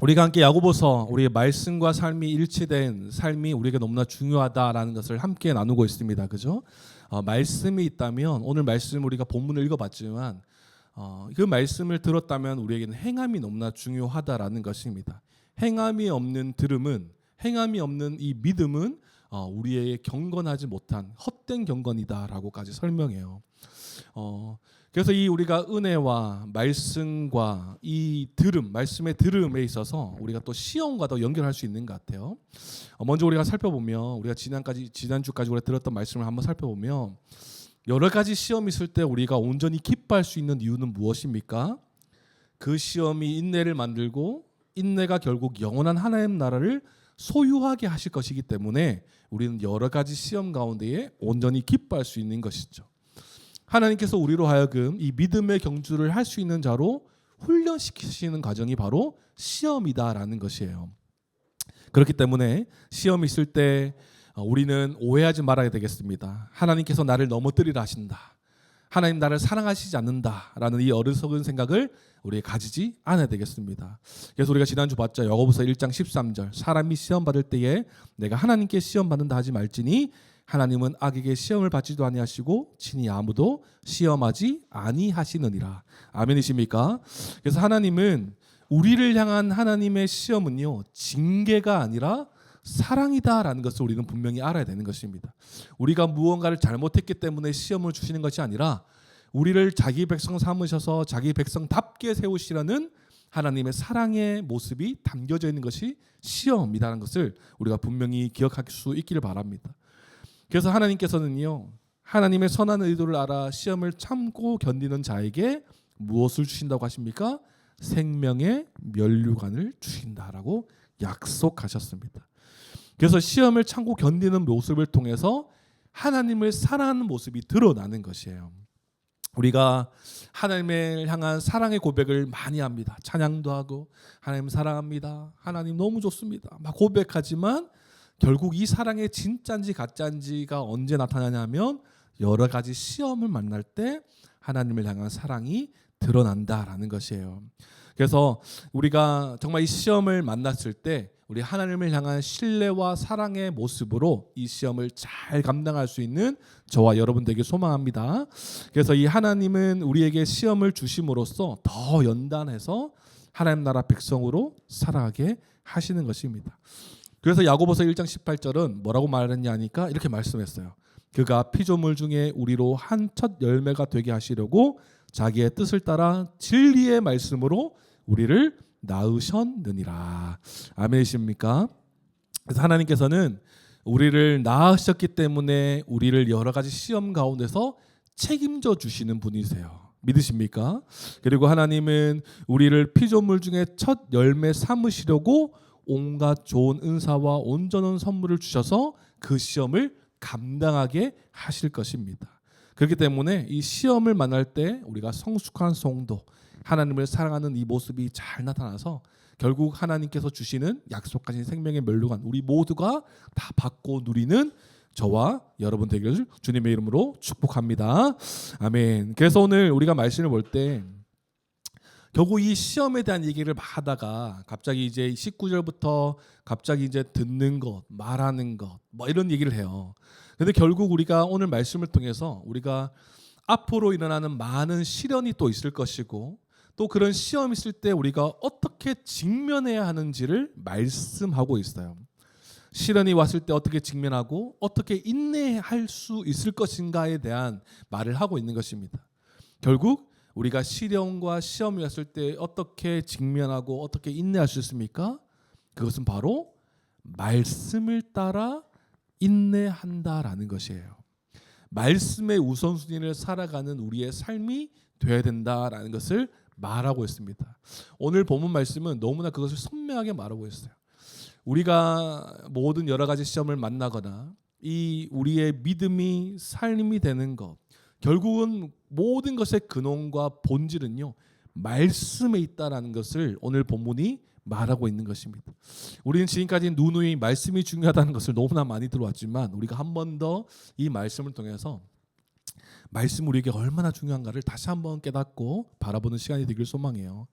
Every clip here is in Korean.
우리가 함께 야고보서 우리의 말씀과 삶이 일치된 삶이 우리에게 너무나 중요하다라는 것을 함께 나누고 있습니다. 그죠? 말씀이 있다면 오늘 말씀 우리가 본문을 읽어봤지만 그 말씀을 들었다면 우리에게는 행함이 너무나 중요하다라는 것입니다. 행함이 없는 들음은 행함이 없는 이 믿음은 우리에게 경건하지 못한 헛된 경건이다라고까지 설명해요. 그래서 이 우리가 은혜와 말씀과 이 들음, 말씀의 들음에 있어서 우리가 또 시험과도 연결할 수 있는 것 같아요. 먼저 우리가 살펴보면 우리가 지난주까지 우리가 들었던 말씀을 한번 살펴보면 여러 가지 시험이 있을 때 우리가 온전히 기뻐할 수 있는 이유는 무엇입니까? 그 시험이 인내를 만들고 인내가 결국 영원한 하나님 나라를 소유하게 하실 것이기 때문에 우리는 여러 가지 시험 가운데에 온전히 기뻐할 수 있는 것이죠. 하나님께서 우리로 하여금 이 믿음의 경주를 할 수 있는 자로 훈련시키시는 과정이 바로 시험이다라는 것이에요. 그렇기 때문에 시험이 있을 때 우리는 오해하지 말아야 되겠습니다. 하나님께서 나를 넘어뜨리라 하신다. 하나님 나를 사랑하시지 않는다라는 이 어리석은 생각을 우리 가지지 않아야 되겠습니다. 그래서 우리가 지난주 봤죠. 야고보서 1장 13절 사람이 시험 받을 때에 내가 하나님께 시험 받는다 하지 말지니 하나님은 악에게 시험을 받지도 아니하시고 친히 아무도 시험하지 아니하시느니라. 아멘이십니까? 그래서 하나님은 우리를 향한 하나님의 시험은요 징계가 아니라 사랑이다라는 것을 우리는 분명히 알아야 되는 것입니다. 우리가 무언가를 잘못했기 때문에 시험을 주시는 것이 아니라 우리를 자기 백성 삼으셔서 자기 백성답게 세우시라는 하나님의 사랑의 모습이 담겨져 있는 것이 시험이라는 것을 우리가 분명히 기억할 수 있기를 바랍니다. 그래서 하나님께서는요 하나님의 선한 의도를 알아 시험을 참고 견디는 자에게 무엇을 주신다고 하십니까? 생명의 면류관을 주신다라고 약속하셨습니다. 그래서 시험을 참고 견디는 모습을 통해서 하나님을 사랑하는 모습이 드러나는 것이에요. 우리가 하나님을 향한 사랑의 고백을 많이 합니다. 찬양도 하고 하나님 사랑합니다. 하나님 너무 좋습니다. 막 고백하지만 결국 이 사랑의 진짜인지 가짜인지가 언제 나타나냐면 여러 가지 시험을 만날 때 하나님을 향한 사랑이 드러난다라는 것이에요. 그래서 우리가 정말 이 시험을 만났을 때 우리 하나님을 향한 신뢰와 사랑의 모습으로 이 시험을 잘 감당할 수 있는 저와 여러분 되길 소망합니다. 그래서 이 하나님은 우리에게 시험을 주심으로써 더 연단해서 하나님 나라 백성으로 살아가게 하시는 것입니다. 그래서 야고보서 1장 18절은 뭐라고 말했냐 하니까 이렇게 말씀했어요. 그가 피조물 중에 우리로 한 첫 열매가 되게 하시려고 자기의 뜻을 따라 진리의 말씀으로 우리를 낳으셨느니라. 아멘이십니까? 그래서 하나님께서는 우리를 낳으셨기 때문에 우리를 여러 가지 시험 가운데서 책임져 주시는 분이세요. 믿으십니까? 그리고 하나님은 우리를 피조물 중에 첫 열매 삼으시려고 온갖 좋은 은사와 온전한 선물을 주셔서 그 시험을 감당하게 하실 것입니다. 그렇기 때문에 이 시험을 만날 때 우리가 성숙한 성도, 하나님을 사랑하는 이 모습이 잘 나타나서 결국 하나님께서 주시는 약속하신 생명의 면류관 우리 모두가 다 받고 누리는 저와 여러분 되기를 주님의 이름으로 축복합니다. 아멘. 그래서 오늘 우리가 말씀을 볼 때 결국 이 시험에 대한 얘기를 하다가 갑자기 이제 19절부터 갑자기 이제 듣는 것, 말하는 것, 뭐 이런 얘기를 해요. 근데 결국 우리가 오늘 말씀을 통해서 우리가 앞으로 일어나는 많은 시련이 또 있을 것이고 또 그런 시험이 있을 때 우리가 어떻게 직면해야 하는지를 말씀하고 있어요. 시련이 왔을 때 어떻게 직면하고 어떻게 인내할 수 있을 것인가에 대한 말을 하고 있는 것입니다. 결국 우리가 시련과 시험이 왔을 때 어떻게 직면하고 어떻게 인내할 수 있습니까? 그것은 바로 말씀을 따라 인내한다라는 것이에요. 말씀의 우선순위를 살아가는 우리의 삶이 되어야 된다라는 것을 말하고 있습니다. 오늘 본문 말씀은 너무나 그것을 선명하게 말하고 있어요. 우리가 모든 여러 가지 시험을 만나거나 이 우리의 믿음이 삶이 되는 것 결국은 모든 것의 근원과 본질은요 말씀에 있다라는 것을 오늘 본문이 말하고 있는 것입니다. 우리는 지금까지 누누이 말씀이 중요하다는 것을 너무나 많이 들어왔지만 우리가 한 번 더 이 말씀을 통해서 말씀 우리에게 얼마나 중요한가를 다시 한번 깨닫고 바라보는 시간이 되길 소망해요.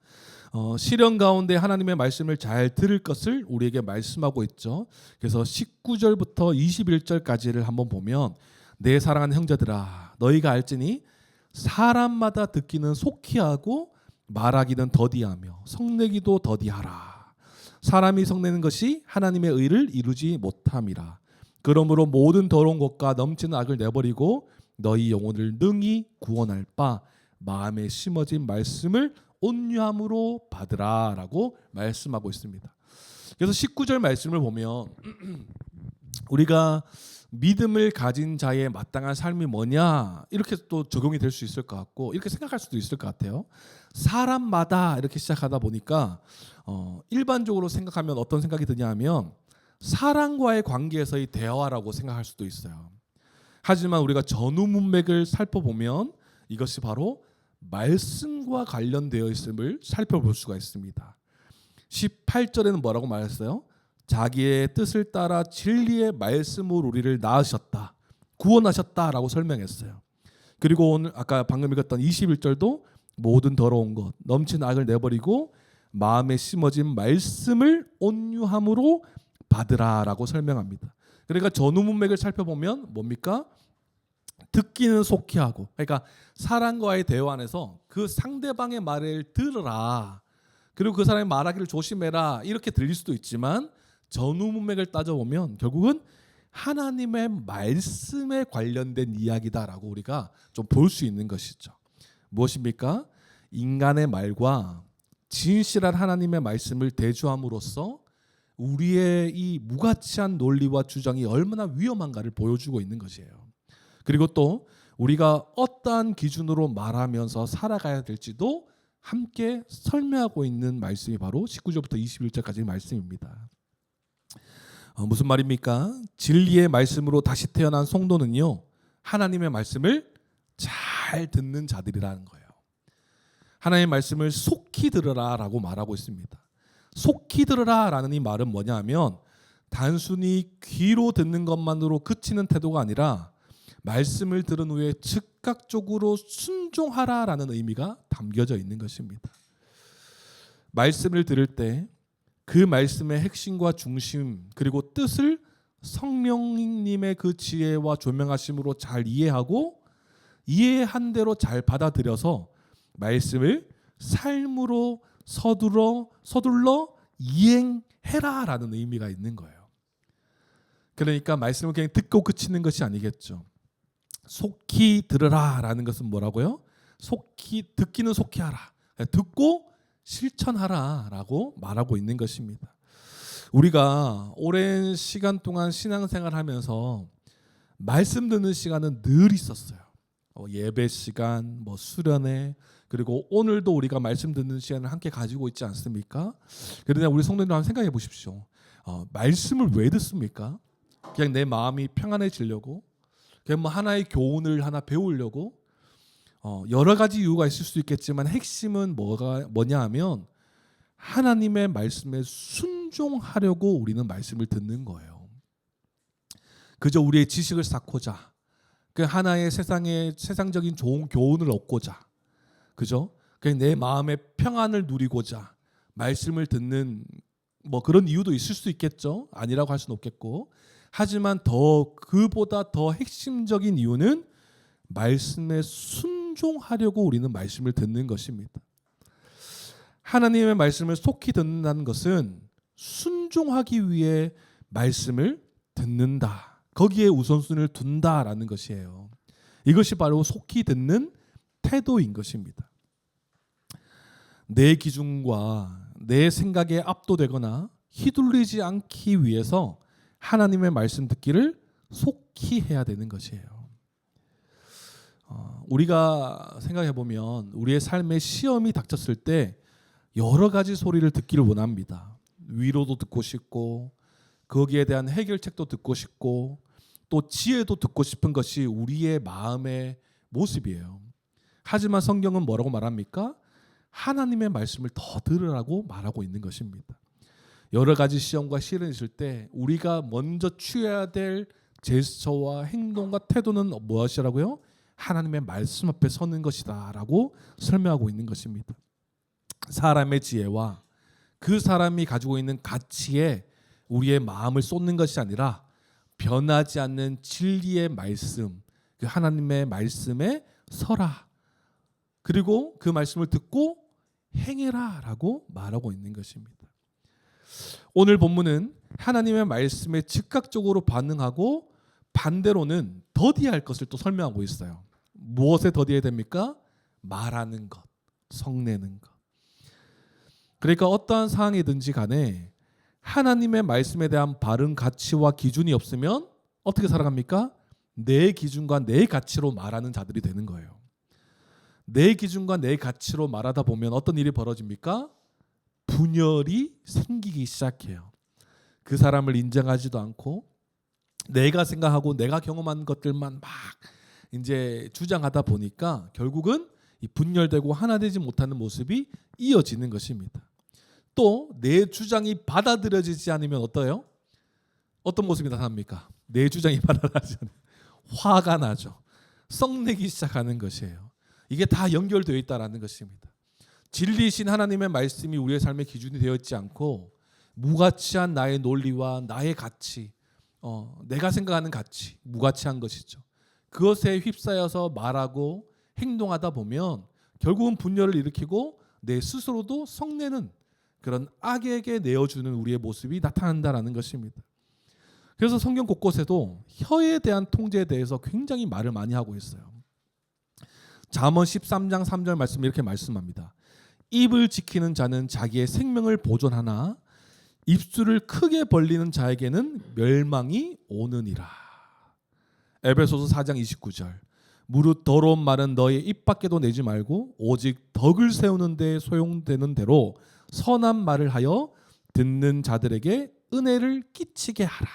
시련 가운데 하나님의 말씀을 잘 들을 것을 우리에게 말씀하고 있죠. 그래서 19절부터 21절까지를 한번 보면 내 사랑하는 형제들아 너희가 알지니 사람마다 듣기는 속히 하고 말하기는 더디하며 성내기도 더디하라. 사람이 성내는 것이 하나님의 의를 이루지 못함이라. 그러므로 모든 더러운 것과 넘치는 악을 내버리고 너희 영혼을 능히 구원할 바 마음에 심어진 말씀을 온유함으로 받으라 라고 말씀하고 있습니다. 그래서 19절 말씀을 보면 우리가 믿음을 가진 자의 마땅한 삶이 뭐냐 이렇게 또 적용이 될 수 있을 것 같고 이렇게 생각할 수도 있을 것 같아요. 사람마다 이렇게 시작하다 보니까 일반적으로 생각하면 어떤 생각이 드냐 하면 사람과의 관계에서의 대화라고 생각할 수도 있어요. 하지만 우리가 전후 문맥을 살펴보면 이것이 바로 말씀과 관련되어 있음을 살펴볼 수가 있습니다. 18절에는 뭐라고 말했어요? 자기의 뜻을 따라 진리의 말씀으로 우리를 낳으셨다. 구원하셨다라고 설명했어요. 그리고 오늘 아까 방금 읽었던 21절도 모든 더러운 것, 넘친 악을 내버리고 마음에 심어진 말씀을 온유함으로 받으라라고 설명합니다. 그러니까 전후 문맥을 살펴보면 뭡니까? 듣기는 속히 하고, 그러니까 사람과의 대화 안에서 그 상대방의 말을 들으라. 그리고 그 사람이 말하기를 조심해라. 이렇게 들릴 수도 있지만 전후 문맥을 따져보면 결국은 하나님의 말씀에 관련된 이야기다라고 우리가 좀 볼 수 있는 것이죠. 무엇입니까? 인간의 말과 진실한 하나님의 말씀을 대조함으로써 우리의 이 무가치한 논리와 주장이 얼마나 위험한가를 보여주고 있는 것이에요. 그리고 또 우리가 어떠한 기준으로 말하면서 살아가야 될지도 함께 설명하고 있는 말씀이 바로 19절부터 21절까지의 말씀입니다. 무슨 말입니까? 진리의 말씀으로 다시 태어난 성도는요, 하나님의 말씀을 잘 듣는 자들이라는 거예요. 하나님의 말씀을 속히 들으라라고 말하고 있습니다. 속히 들으라라는 이 말은 뭐냐 하면 단순히 귀로 듣는 것만으로 그치는 태도가 아니라 말씀을 들은 후에 즉각적으로 순종하라라는 의미가 담겨져 있는 것입니다. 말씀을 들을 때 그 말씀의 핵심과 중심 그리고 뜻을 성령님의 그 지혜와 조명하심으로 잘 이해하고 이해한 대로 잘 받아들여서 말씀을 삶으로 서둘러 이행해라라는 의미가 있는 거예요. 그러니까 말씀을 그냥 듣고 그치는 것이 아니겠죠. 속히 들으라라는 것은 뭐라고요? 듣기는 속히 하라. 듣고 실천하라라고 말하고 있는 것입니다. 우리가 오랜 시간 동안 신앙생활하면서 말씀 듣는 시간은 늘 있었어요. 예배 시간, 수련회, 그리고 오늘도 우리가 말씀 듣는 시간을 함께 가지고 있지 않습니까? 그러나 우리 성도님들 한번 생각해 보십시오. 말씀을 왜 듣습니까? 그냥 내 마음이 평안해지려고? 그냥 하나의 교훈을 하나 배우려고? 여러 가지 이유가 있을 수 있겠지만 핵심은 뭐냐 하면 하나님의 말씀에 순종하려고 우리는 말씀을 듣는 거예요. 그저 우리의 지식을 쌓고자, 그 하나의 세상적인 좋은 교훈을 얻고자, 그죠? 그냥 내 마음의 평안을 누리고자 말씀을 듣는 그런 이유도 있을 수 있겠죠. 아니라고 할 수는 없겠고, 하지만 그보다 더 핵심적인 이유는 말씀에 순종하려고 우리는 말씀을 듣는 것입니다. 하나님의 말씀을 속히 듣는다는 것은 순종하기 위해 말씀을 듣는다. 거기에 우선순위를 둔다라는 것이에요. 이것이 바로 속히 듣는 태도인 것입니다. 내 기준과 내 생각에 압도되거나 휘둘리지 않기 위해서 하나님의 말씀 듣기를 속히 해야 되는 것이에요. 우리가 생각해 보면 우리의 삶에 시험이 닥쳤을 때 여러 가지 소리를 듣기를 원합니다. 위로도 듣고 싶고 거기에 대한 해결책도 듣고 싶고 또 지혜도 듣고 싶은 것이 우리의 마음의 모습이에요. 하지만 성경은 뭐라고 말합니까? 하나님의 말씀을 더 들으라고 말하고 있는 것입니다. 여러 가지 시험과 시련이 있을 때 우리가 먼저 취해야 될 제스처와 행동과 태도는 무엇이라고요? 하나님의 말씀 앞에 서는 것이다라고 설명하고 있는 것입니다. 사람의 지혜와 그 사람이 가지고 있는 가치에 우리의 마음을 쏟는 것이 아니라 변하지 않는 진리의 말씀, 그 하나님의 말씀에 서라. 그리고 그 말씀을 듣고 행해라라고 말하고 있는 것입니다. 오늘 본문은 하나님의 말씀에 즉각적으로 반응하고 반대로는 더디할 것을 또 설명하고 있어요. 무엇에 더디해야 됩니까? 말하는 것, 성내는 것. 그러니까 어떠한 상황이든지 간에 하나님의 말씀에 대한 바른 가치와 기준이 없으면 어떻게 살아갑니까? 내 기준과 내 가치로 말하는 자들이 되는 거예요. 내 기준과 내 가치로 말하다 보면 어떤 일이 벌어집니까? 분열이 생기기 시작해요. 그 사람을 인정하지도 않고 내가 생각하고 내가 경험한 것들만 막 이제 주장하다 보니까 결국은 이 분열되고 하나 되지 못하는 모습이 이어지는 것입니다. 또 내 주장이 받아들여지지 않으면 어떠해요? 어떤 모습이 나타납니까? 내 주장이 받아들여지지 않으면 화가 나죠. 썩내기 시작하는 것이에요. 이게 다 연결되어 있다는 것입니다. 진리이신 하나님의 말씀이 우리의 삶의 기준이 되어 있지 않고 무가치한 나의 논리와 나의 가치, 내가 생각하는 가치, 무가치한 것이죠. 그것에 휩싸여서 말하고 행동하다 보면 결국은 분열을 일으키고 내 스스로도 성내는 그런 악에게 내어주는 우리의 모습이 나타난다는 것입니다. 그래서 성경 곳곳에도 혀에 대한 통제에 대해서 굉장히 말을 많이 하고 있어요. 잠언 13장 3절 말씀 이렇게 말씀합니다. 입을 지키는 자는 자기의 생명을 보존하나 입술을 크게 벌리는 자에게는 멸망이 오느니라. 에베소서 4장 29절. 무릇 더러운 말은 너의 입 밖에도 내지 말고 오직 덕을 세우는 데 소용되는 대로 선한 말을 하여 듣는 자들에게 은혜를 끼치게 하라.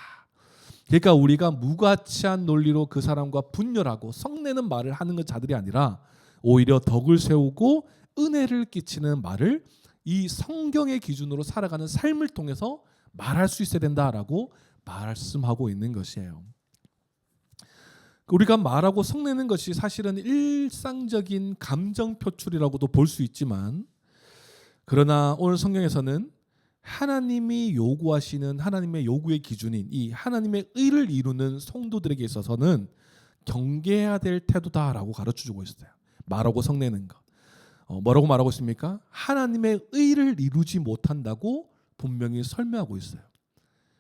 그러니까 우리가 무가치한 논리로 그 사람과 분열하고 성내는 말을 하는 것 자들이 아니라 오히려 덕을 세우고 은혜를 끼치는 말을 이 성경의 기준으로 살아가는 삶을 통해서 말할 수 있어야 된다라고 말씀하고 있는 것이에요. 우리가 말하고 성내는 것이 사실은 일상적인 감정 표출이라고도 볼 수 있지만 그러나 오늘 성경에서는 하나님이 요구하시는 하나님의 요구의 기준인 이 하나님의 의를 이루는 성도들에게 있어서는 경계해야 될 태도다라고 가르쳐주고 있어요. 말하고 성내는 것. 뭐라고 말하고 있습니까? 하나님의 의를 이루지 못한다고 분명히 설명하고 있어요.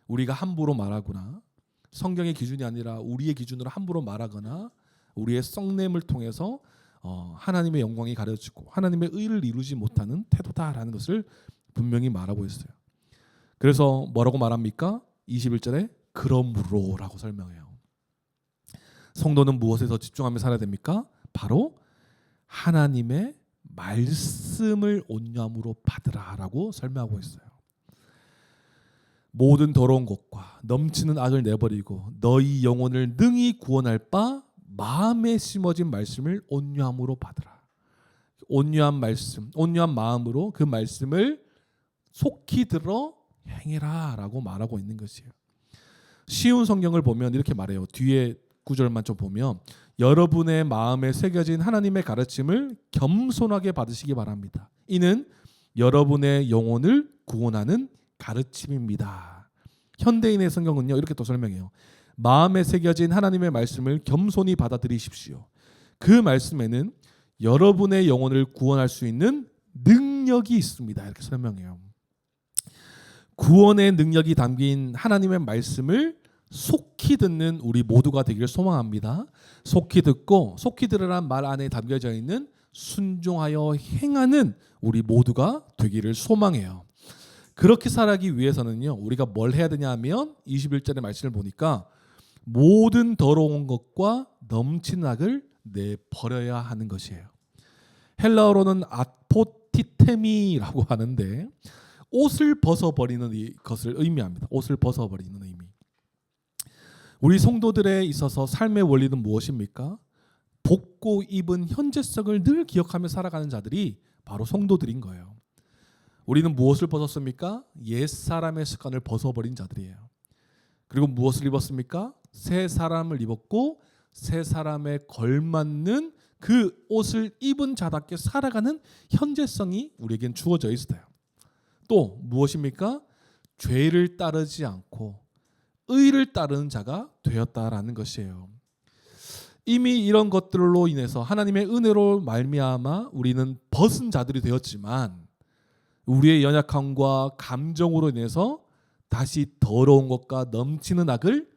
우리가 함부로 말하거나 성경의 기준이 아니라 우리의 기준으로 함부로 말하거나 우리의 썩냄을 통해서 하나님의 영광이 가려지고 하나님의 의를 이루지 못하는 태도다라는 것을 분명히 말하고 있어요. 그래서 뭐라고 말합니까? 21절에 그러므로라고 설명해요. 성도는 무엇에 더 집중하며 살아야 됩니까? 바로 하나님의 말씀을 온유함으로 받으라라고 설명하고 있어요. 모든 더러운 것과 넘치는 악을 내버리고 너희 영혼을 능히 구원할 바 마음에 심어진 말씀을 온유함으로 받으라. 온유한 말씀, 온유한 마음으로 그 말씀을 속히 들어 행해라라고 말하고 있는 것이에요. 쉬운 성경을 보면 이렇게 말해요. 뒤에 구절만 좀 보면 여러분의 마음에 새겨진 하나님의 가르침을 겸손하게 받으시기 바랍니다. 이는 여러분의 영혼을 구원하는 가르침입니다. 현대인의 성경은요 이렇게 또 설명해요. 마음에 새겨진 하나님의 말씀을 겸손히 받아들이십시오. 그 말씀에는 여러분의 영혼을 구원할 수 있는 능력이 있습니다. 이렇게 설명해요. 구원의 능력이 담긴 하나님의 말씀을 속히 듣는 우리 모두가 되기를 소망합니다. 속히 듣고 속히 들으라는 말 안에 담겨져 있는 순종하여 행하는 우리 모두가 되기를 소망해요. 그렇게 살아가기 위해서는요 우리가 뭘 해야 되냐 하면 21절의 말씀을 보니까 모든 더러운 것과 넘치는 악을 내버려야 하는 것이에요. 헬라어로는 아포티테미라고 하는데 옷을 벗어버리는 것을 의미합니다. 옷을 벗어버리는 의미. 우리 성도들에 있어서 삶의 원리는 무엇입니까? 벗고 입은 현재성을 늘 기억하며 살아가는 자들이 바로 성도들인 거예요. 우리는 무엇을 벗었습니까? 옛사람의 습관을 벗어버린 자들이에요. 그리고 무엇을 입었습니까? 새 사람을 입었고 새 사람에 걸맞는 그 옷을 입은 자답게 살아가는 현재성이 우리에겐 주어져 있어요. 또 무엇입니까? 죄를 따르지 않고 의를 따르는 자가 되었다라는 것이에요. 이미 이런 것들로 인해서 하나님의 은혜로 말미암아 우리는 벗은 자들이 되었지만 우리의 연약함과 감정으로 인해서 다시 더러운 것과 넘치는 악을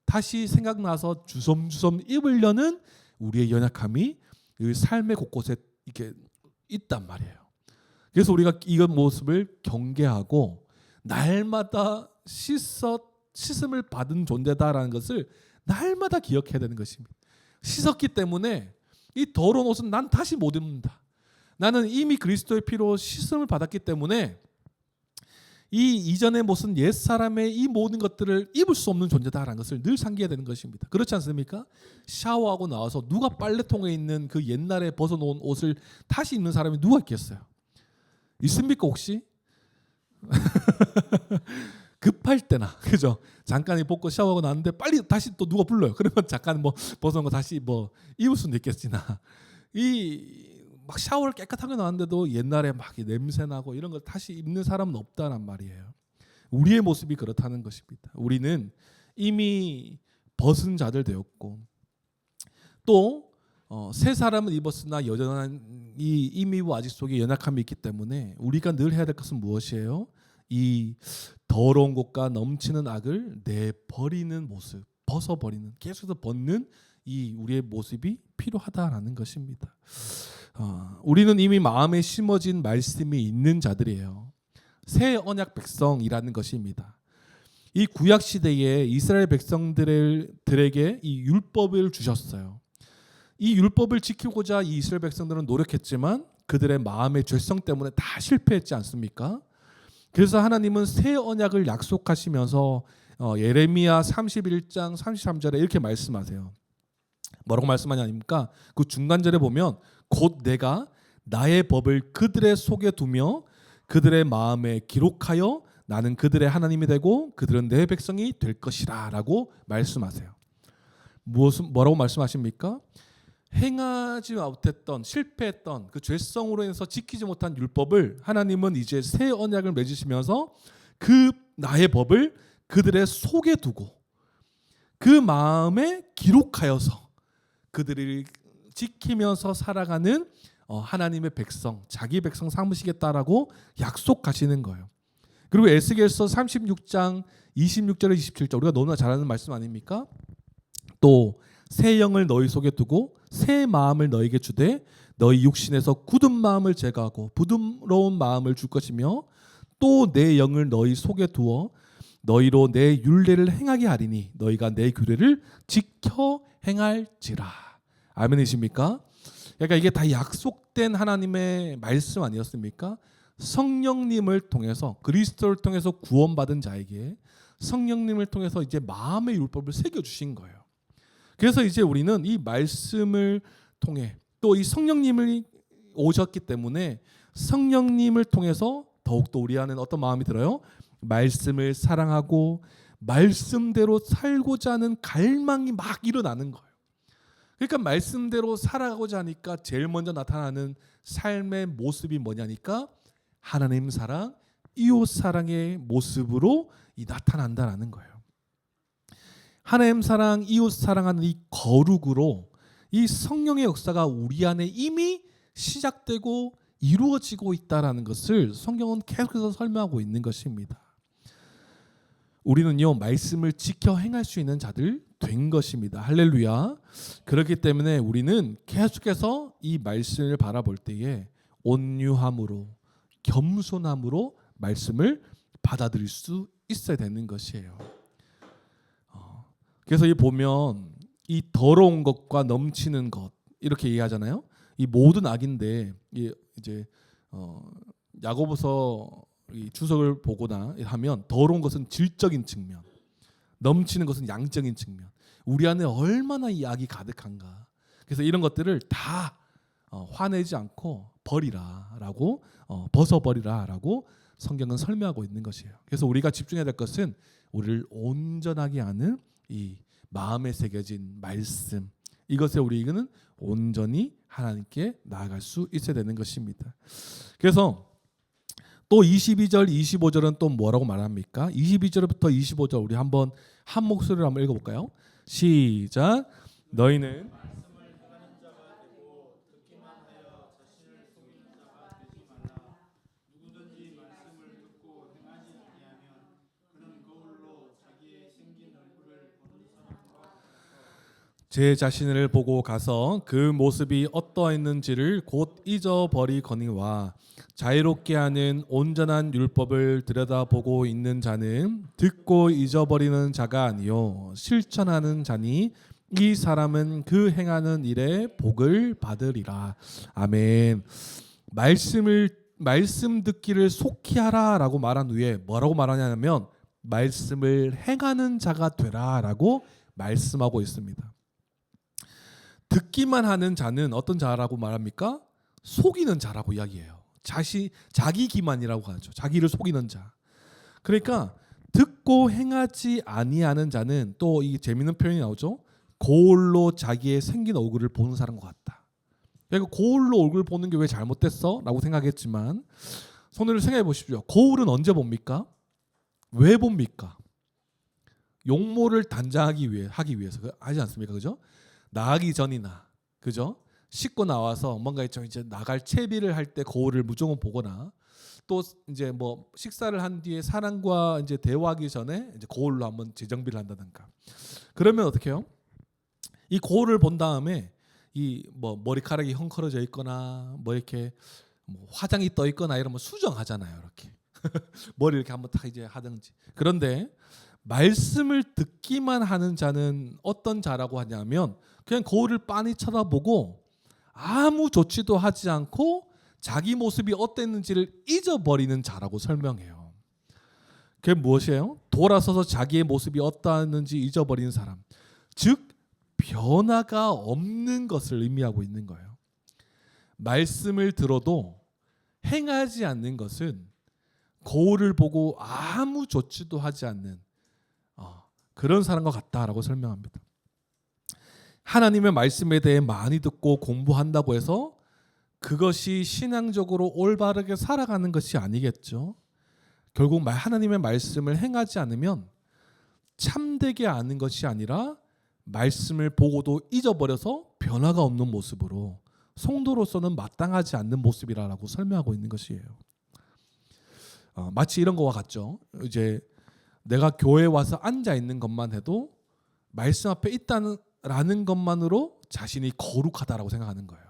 다시 생각나서 주섬주섬 입으려는 우리의 연약함이 이 삶의 곳곳에 이렇게 있단 말이에요. 그래서 우리가 이 모습을 경계하고 날마다 씻음을 받은 존재다라는 것을 날마다 기억해야 되는 것입니다. 씻었기 때문에 이 더러운 옷은 난 다시 못 입는다. 나는 이미 그리스도의 피로 씻음을 받았기 때문에 이 이전의 모습 옛사람의 이 모든 것들을 입을 수 없는 존재다라는 것을 늘 상기해야 되는 것입니다. 그렇지 않습니까? 샤워하고 나와서 누가 빨래통에 있는 그 옛날에 벗어놓은 옷을 다시 입는 사람이 누가 있겠어요? 있습니까 혹시? 급할 때나 그죠? 잠깐 벗고 샤워하고 나왔는데 빨리 다시 또 누가 불러요. 그러면 잠깐 뭐 벗어놓은 거 다시 뭐 입을 수는 있겠으나 이 막 샤워를 깨끗하게 나왔는데도 옛날에 막 냄새 나고 이런 걸 다시 입는 사람은 없다란 말이에요. 우리의 모습이 그렇다는 것입니다. 우리는 이미 벗은 자들 되었고 또 새 사람은 입었으나 여전한 이 이미와 아직 속에 연약함이 있기 때문에 우리가 늘 해야 될 것은 무엇이에요? 이 더러운 것과 넘치는 악을 내버리는 모습, 벗어버리는, 계속해서 벗는 이 우리의 모습이 필요하다라는 것입니다. 우리는 이미 마음에 심어진 말씀이 있는 자들이에요. 새 언약 백성이라는 것입니다. 이 구약 시대에 이스라엘 백성들에게 이 율법을 주셨어요. 이 율법을 지키고자 이 이스라엘 백성들은 노력했지만 그들의 마음의 죄성 때문에 다 실패했지 않습니까? 그래서 하나님은 새 언약을 약속하시면서 예레미야 31장 33절에 이렇게 말씀하세요. 뭐라고 말씀하냐니까 그 중간절에 보면 곧 내가 나의 법을 그들의 속에 두며 그들의 마음에 기록하여 나는 그들의 하나님이 되고 그들은 내 백성이 될 것이라 라고 말씀하세요. 뭐라고 말씀하십니까? 행하지 못했던 실패했던 그 죄성으로 인해서 지키지 못한 율법을 하나님은 이제 새 언약을 맺으시면서 그 나의 법을 그들의 속에 두고 그 마음에 기록하여서 그들을 지키면서 살아가는 하나님의 백성, 자기 백성 삼으시겠다라고 약속하시는 거예요. 그리고 에스겔서 36장 26절에 27절 우리가 너무나 잘 아는 말씀 아닙니까? 또 새 영을 너희 속에 두고 새 마음을 너희에게 주되 너희 육신에서 굳은 마음을 제거하고 부드러운 마음을 줄 것이며 또 내 영을 너희 속에 두어 너희로 내 율례를 행하게 하리니 너희가 내 규례를 지켜 행할지라. 아멘이십니까? 그러니까 이게 다 약속된 하나님의 말씀 아니었습니까? 성령님을 통해서 그리스도를 통해서 구원받은 자에게 성령님을 통해서 이제 마음의 율법을 새겨 주신 거예요. 그래서 이제 우리는 이 말씀을 통해 또 이 성령님이 오셨기 때문에 성령님을 통해서 더욱더 우리 안에는 어떤 마음이 들어요? 말씀을 사랑하고 말씀대로 살고자 하는 갈망이 막 일어나는 거예요. 그러니까 말씀대로 살아가고자 하니까 제일 먼저 나타나는 삶의 모습이 뭐냐니까 하나님 사랑, 이웃 사랑의 모습으로 나타난다라는 거예요. 하나님 사랑, 이웃 사랑하는 이 거룩으로 이 성령의 역사가 우리 안에 이미 시작되고 이루어지고 있다라는 것을 성경은 계속해서 설명하고 있는 것입니다. 우리는요 말씀을 지켜 행할 수 있는 자들 된 것입니다. 할렐루야. 그렇기 때문에 우리는 계속해서 이 말씀을 바라볼 때에 온유함으로 겸손함으로 말씀을 받아들일 수 있어야 되는 것이에요. 그래서 이 보면 이 더러운 것과 넘치는 것 이렇게 얘기하잖아요. 이 모든 악인데 이제 야고보서 이 주석을 보거나 하면 더러운 것은 질적인 측면, 넘치는 것은 양적인 측면. 우리 안에 얼마나 이 악이 가득한가. 그래서 이런 것들을 다 화내지 않고 버리라라고 벗어버리라라고 성경은 설명하고 있는 것이에요. 그래서 우리가 집중해야 될 것은 우리를 온전하게 하는 이 마음에 새겨진 말씀, 이것에 우리는 온전히 하나님께 나아갈 수 있어야 되는 것입니다. 그래서 또 22절, 25절은 또 뭐라고 말합니까? 22절부터 25절 우리 한번 한 목소리로 한번 읽어볼까요? 시작. 너희는 제 자신을 보고 가서 그 모습이 어떠했는지를 곧 잊어버리거니와 자유롭게 하는 온전한 율법을 들여다보고 있는 자는 듣고 잊어버리는 자가 아니요 실천하는 자니 이 사람은 그 행하는 일에 복을 받으리라. 아멘. 말씀 듣기를 속히 하라라고 말한 후에 뭐라고 말하냐면 말씀을 행하는 자가 되라라고 말씀하고 있습니다. 듣기만 하는 자는 어떤 자라고 말합니까? 속이는 자라고 이야기해요. 자기 기만이라고 하죠. 자기를 속이는 자. 그러니까 듣고 행하지 아니하는 자는 또 이 재미있는 표현이 나오죠. 거울로 자기의 생긴 얼굴을 보는 사람과 같다. 그러니까 거울로 얼굴 보는 게 왜 잘못됐어? 라고 생각했지만 손을 생각해 보십시오. 거울은 언제 봅니까? 왜 봅니까? 용모를 단장하기 위해서 하지 않습니까? 그죠? 나가기 전이나 그죠? 씻고 나와서 뭔가 이제 나갈 채비를 할 때 거울을 무조건 보거나 또 이제 뭐 식사를 한 뒤에 사람과 이제 대화하기 전에 이제 거울로 한번 재정비를 한다든가. 그러면 어떻게 해요? 이 거울을 본 다음에 이 뭐 머리카락이 헝클어져 있거나 뭐 이렇게 뭐 화장이 떠 있거나 이러면 수정하잖아요. 이렇게 머리 이렇게 한번 딱 이제 하든지. 그런데 말씀을 듣기만 하는 자는 어떤 자라고 하냐면 그냥 거울을 빤히 쳐다보고 아무 조치도 하지 않고 자기 모습이 어땠는지를 잊어버리는 자라고 설명해요. 그게 무엇이에요? 돌아서서 자기의 모습이 어떠했는지 잊어버리는 사람. 즉 변화가 없는 것을 의미하고 있는 거예요. 말씀을 들어도 행하지 않는 것은 거울을 보고 아무 조치도 하지 않는 그런 사람과 같다라고 설명합니다. 하나님의 말씀에 대해 많이 듣고 공부한다고 해서 그것이 신앙적으로 올바르게 살아가는 것이 아니겠죠. 결국 하나님의 말씀을 행하지 않으면 참되게 아는 것이 아니라 말씀을 보고도 잊어버려서 변화가 없는 모습으로 성도로서는 마땅하지 않는 모습이라고 설명하고 있는 것이에요. 마치 이런 거와 같죠. 이제 내가 교회에 와서 앉아 있는 것만 해도 말씀 앞에 있다는 것만으로 자신이 거룩하다라고 생각하는 거예요.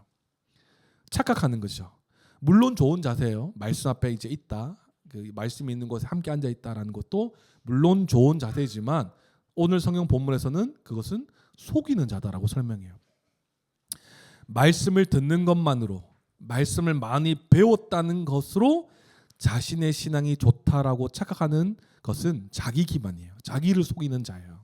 착각하는 거죠. 물론 좋은 자세예요. 말씀 앞에 이제 있다, 그 말씀이 있는 곳에 함께 앉아 있다라는 것도 물론 좋은 자세이지만 오늘 성경 본문에서는 그것은 속이는 자다라고 설명해요. 말씀을 듣는 것만으로, 말씀을 많이 배웠다는 것으로 자신의 신앙이 좋다라고 착각하는 것은 자기 기만이에요. 자기를 속이는 자예요.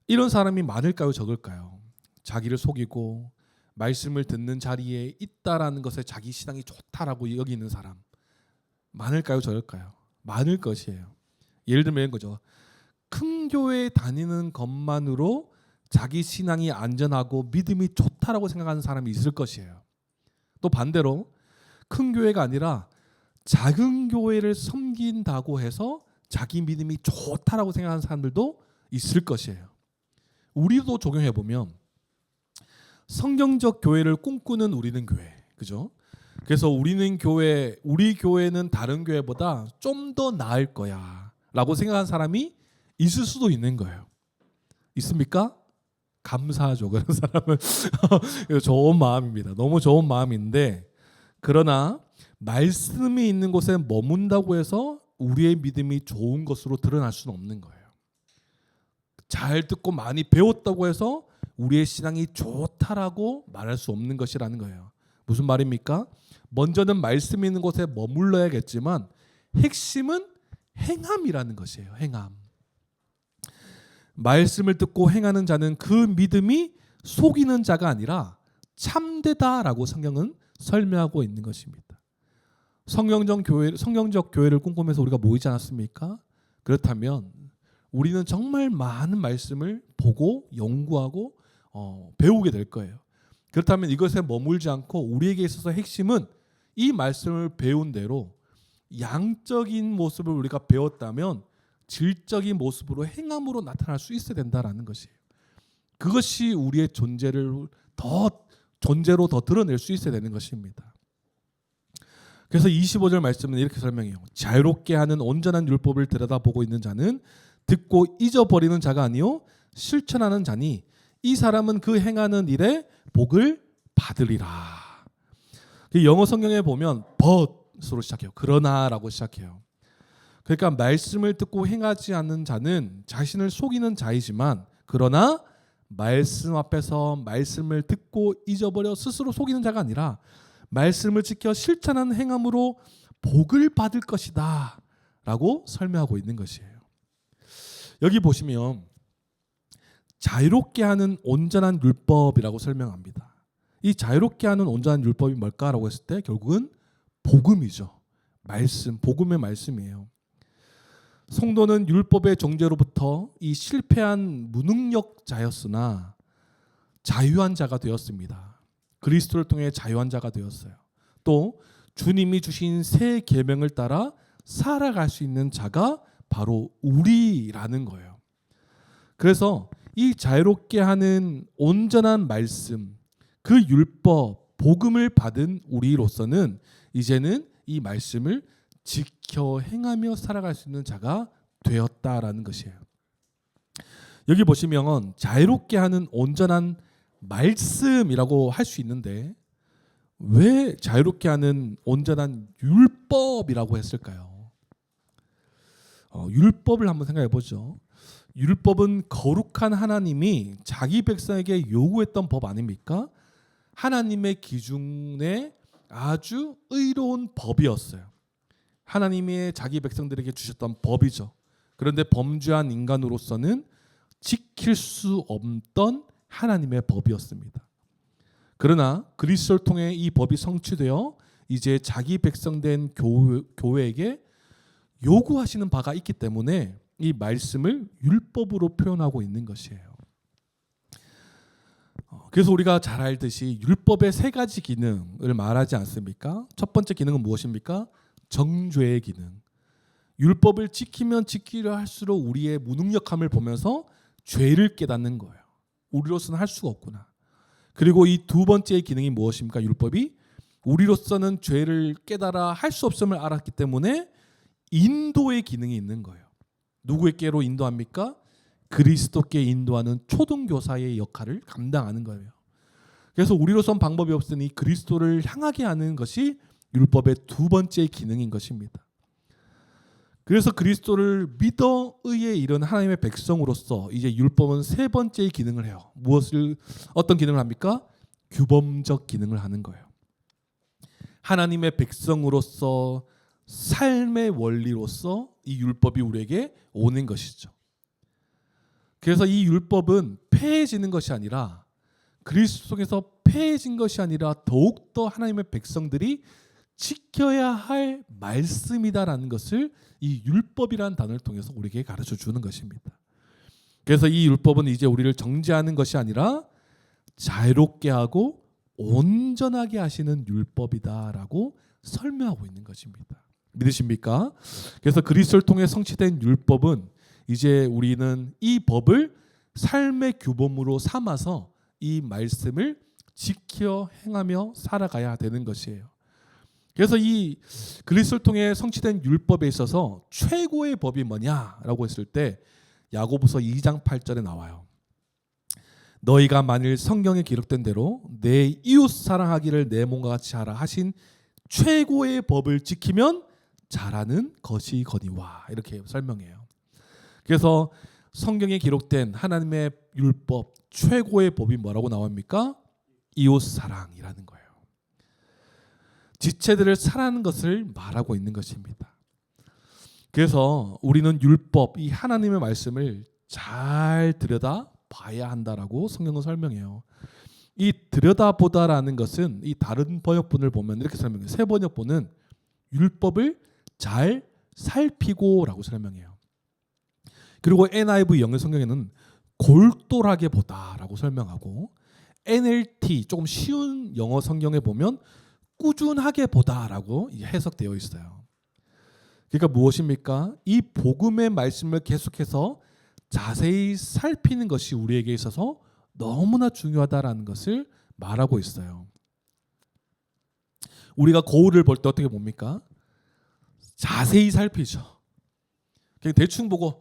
이런 사람이 많을까요, 적을까요? 자기를 속이고 말씀을 듣는 자리에 있다라는 것에 자기 신앙이 좋다라고 여기는 사람 많을까요, 적을까요? 많을 것이에요. 예를 들면 이런 거죠. 큰 교회에 다니는 것만으로 자기 신앙이 안전하고 믿음이 좋다라고 생각하는 사람이 있을 것이에요. 또 반대로 큰 교회가 아니라 작은 교회를 섬긴다고 해서 자기 믿음이 좋다라고 생각하는 사람들도 있을 것이에요. 우리도 적용해 보면 성경적 교회를 꿈꾸는 우리는 교회, 그죠? 그래서 우리 교회는 다른 교회보다 좀 더 나을 거야라고 생각하는 사람이 있을 수도 있는 거예요. 있습니까? 감사하죠. 그런 사람은 좋은 마음입니다. 너무 좋은 마음인데 그러나 말씀이 있는 곳에 머문다고 해서 우리의 믿음이 좋은 것으로 드러날 수는 없는 거예요. 잘 듣고 많이 배웠다고 해서 우리의 신앙이 좋다라고 말할 수 없는 것이라는 거예요. 무슨 말입니까? 먼저는 말씀이 있는 곳에 머물러야겠지만 핵심은 행함이라는 것이에요. 행함. 말씀을 듣고 행하는 자는 그 믿음이 속이는 자가 아니라 참되다라고 성경은 설명하고 있는 것입니다. 성경적 교회를 꿈꾸면서 우리가 모이지 않았습니까? 그렇다면 우리는 정말 많은 말씀을 보고 연구하고 배우게 될 거예요. 그렇다면 이것에 머물지 않고 우리에게 있어서 핵심은 이 말씀을 배운 대로 양적인 모습을 우리가 배웠다면 질적인 모습으로 행함으로 나타날 수 있어야 된다라는 것이에요. 그것이 우리의 존재로 더 드러낼 수 있어야 되는 것입니다. 그래서 25절 말씀은 이렇게 설명해요. 자유롭게 하는 온전한 율법을 들여다보고 있는 자는 듣고 잊어버리는 자가 아니요 실천하는 자니 이 사람은 그 행하는 일에 복을 받으리라. 영어 성경에 보면 but으로 시작해요. 그러나라고 시작해요. 그러니까 말씀을 듣고 행하지 않는 자는 자신을 속이는 자이지만 그러나 말씀 앞에서 말씀을 듣고 잊어버려 스스로 속이는 자가 아니라 말씀을 지켜 실천하는 행함으로 복을 받을 것이다 라고 설명하고 있는 것이에요. 여기 보시면 자유롭게 하는 온전한 율법이라고 설명합니다. 이 자유롭게 하는 온전한 율법이 뭘까라고 했을 때 결국은 복음이죠. 말씀, 복음의 말씀이에요. 성도는 율법의 정죄로부터 이 실패한 무능력자였으나 자유한 자가 되었습니다. 그리스도를 통해 자유한 자가 되었어요. 또 주님이 주신 새 계명을 따라 살아갈 수 있는 자가 바로 우리라는 거예요. 그래서 이 자유롭게 하는 온전한 말씀, 그 율법, 복음을 받은 우리로서는 이제는 이 말씀을 지켜 행하며 살아갈 수 있는 자가 되었다라는 것이에요. 여기 보시면 자유롭게 하는 온전한 말씀이라고 할 수 있는데 왜 자유롭게 하는 온전한 율법이라고 했을까요? 율법을 한번 생각해 보죠. 율법은 거룩한 하나님이 자기 백성에게 요구했던 법 아닙니까? 하나님의 기준에 아주 의로운 법이었어요. 하나님이 자기 백성들에게 주셨던 법이죠. 그런데 범죄한 인간으로서는 지킬 수 없던 하나님의 법이었습니다. 그러나 그리스도를 통해 이 법이 성취되어 이제 자기 백성된 교회에게 요구하시는 바가 있기 때문에 이 말씀을 율법으로 표현하고 있는 것이에요. 그래서 우리가 잘 알듯이 율법의 세 가지 기능을 말하지 않습니까? 첫 번째 기능은 무엇입니까? 정죄의 기능. 율법을 지키면 지키려 할수록 우리의 무능력함을 보면서 죄를 깨닫는 거예요. 우리로서는 할 수가 없구나. 그리고 이 두 번째의 기능이 무엇입니까? 율법이 우리로서는 죄를 깨달아 할 수 없음을 알았기 때문에 인도의 기능이 있는 거예요. 누구에게로 인도합니까? 그리스도께 인도하는 초등교사의 역할을 감당하는 거예요. 그래서 우리로선 방법이 없으니 그리스도를 향하게 하는 것이 율법의 두 번째 기능인 것입니다. 그래서 그리스도를 믿어 의에 이른 하나님의 백성으로서 이제 율법은 세 번째 기능을 해요. 어떤 기능을 합니까? 규범적 기능을 하는 거예요. 하나님의 백성으로서 삶의 원리로서 이 율법이 우리에게 오는 것이죠. 그래서 이 율법은 폐해지는 것이 아니라 그리스도 속에서 폐해진 것이 아니라 더욱더 하나님의 백성들이 지켜야 할 말씀이다라는 것을 이 율법이라는 단어를 통해서 우리에게 가르쳐 주는 것입니다. 그래서 이 율법은 이제 우리를 정죄하는 것이 아니라 자유롭게 하고 온전하게 하시는 율법이다라고 설명하고 있는 것입니다. 믿으십니까? 그래서 그리스도를 통해 성취된 율법은 이제 우리는 이 법을 삶의 규범으로 삼아서 이 말씀을 지켜 행하며 살아가야 되는 것이에요. 그래서 이 그리스도를 통해 성취된 율법에 있어서 최고의 법이 뭐냐라고 했을 때 야고보서 2장 8절에 나와요. 너희가 만일 성경에 기록된 대로 내 이웃 사랑하기를 내 몸과 같이 하라 하신 최고의 법을 지키면 잘하는 것이거니와 이렇게 설명해요. 그래서 성경에 기록된 하나님의 율법 최고의 법이 뭐라고 나옵니까? 이웃 사랑이라는 거예요. 지체들을 사랑하는 것을 말하고 있는 것입니다. 그래서 우리는 율법, 이 하나님의 말씀을 잘 들여다 봐야 한다라고 성경은 설명해요. 이 들여다보다라는 것은 이 다른 번역본을 보면 이렇게 설명해요. 새 번역본은 율법을 잘 살피고라고 설명해요. 그리고 NIV 영어 성경에는 골똘하게 보다라고 설명하고, NLT 조금 쉬운 영어 성경에 보면 꾸준하게 보다라고 해석되어 있어요. 그러니까 무엇입니까? 이 복음의 말씀을 계속해서 자세히 살피는 것이 우리에게 있어서 너무나 중요하다라는 것을 말하고 있어요. 우리가 거울을 볼 때 어떻게 봅니까? 자세히 살피죠. 그냥 대충 보고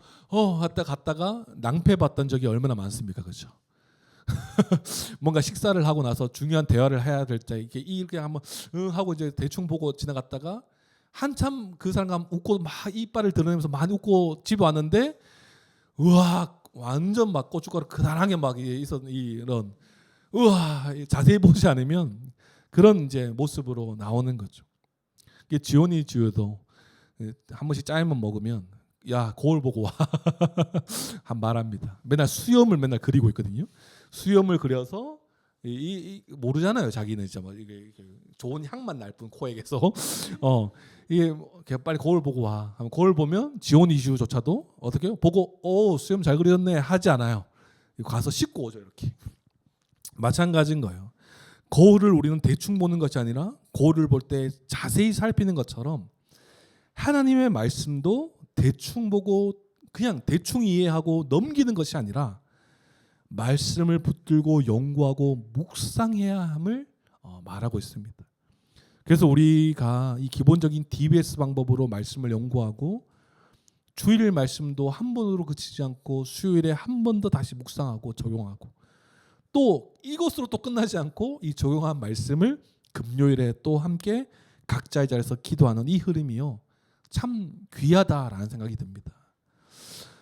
갔다가 낭패 봤던 적이 얼마나 많습니까, 그렇죠? 뭔가 식사를 하고 나서 중요한 대화를 해야 될 때 이렇게 한번 하고 이제 대충 보고 지나갔다가 한참 그 사람과 웃고 막 이빨을 드러내면서 많이 웃고 집에 왔는데, 우와, 완전 막 고춧가루 그다랗게 막 있었는 이런, 우와, 자세히 보지 않으면 그런 이제 모습으로 나오는 거죠. 이게 지온이 지효도 한 번씩 짜장면 먹으면 야, 거울 보고 와 한 말합니다. 맨날 수염을 맨날 그리고 있거든요. 수염을 그려서 모르잖아요. 자기는 진짜 뭐 이게 좋은 향만 날 뿐 코에게서 이게 빨리 거울 보고 와. 하면 거울 보면 지온 이슈조차도 어떻게 보고 수염 잘 그렸네 하지 않아요. 가서 씻고 오죠, 이렇게. 마찬가지인 거예요. 거울을 우리는 대충 보는 것이 아니라 거울을 볼 때 자세히 살피는 것처럼 하나님의 말씀도 대충 보고 그냥 대충 이해하고 넘기는 것이 아니라 말씀을 붙들고 연구하고 묵상해야 함을 말하고 있습니다. 그래서 우리가 이 기본적인 DBS 방법으로 말씀을 연구하고 주일 말씀도 한 번으로 그치지 않고 수요일에 한 번 더 다시 묵상하고 적용하고, 또 이것으로 또 끝나지 않고 이 적용한 말씀을 금요일에 또 함께 각자의 자리에서 기도하는 이 흐름이요, 참 귀하다라는 생각이 듭니다.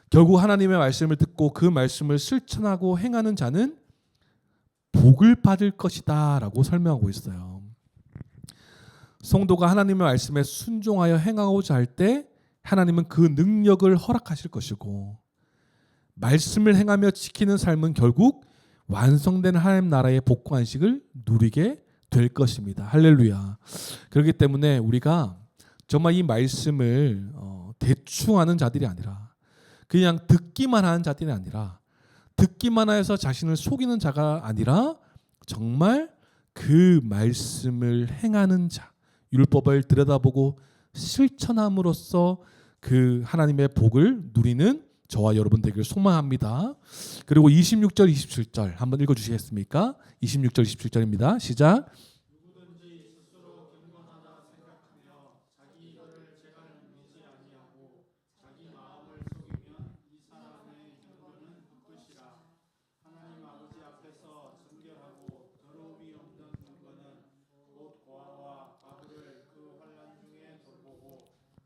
결국 하나님의 말씀을 듣고 그 말씀을 실천하고 행하는 자는 복을 받을 것이다 라고 설명하고 있어요. 성도가 하나님의 말씀에 순종하여 행하고자 할 때 하나님은 그 능력을 허락하실 것이고, 말씀을 행하며 지키는 삶은 결국 완성된 하나님 나라의 복과 안식을 누리게 될 것입니다. 할렐루야. 그렇기 때문에 우리가 정말 이 말씀을 대충 하는 자들이 아니라, 그냥 듣기만 하는 자들이 아니라, 듣기만 해서 자신을 속이는 자가 아니라 정말 그 말씀을 행하는 자, 율법을 들여다보고 실천함으로써 그 하나님의 복을 누리는 저와 여러분 되기를 소망합니다. 그리고 26절 27절 한번 읽어주시겠습니까? 26절 27절입니다. 시작.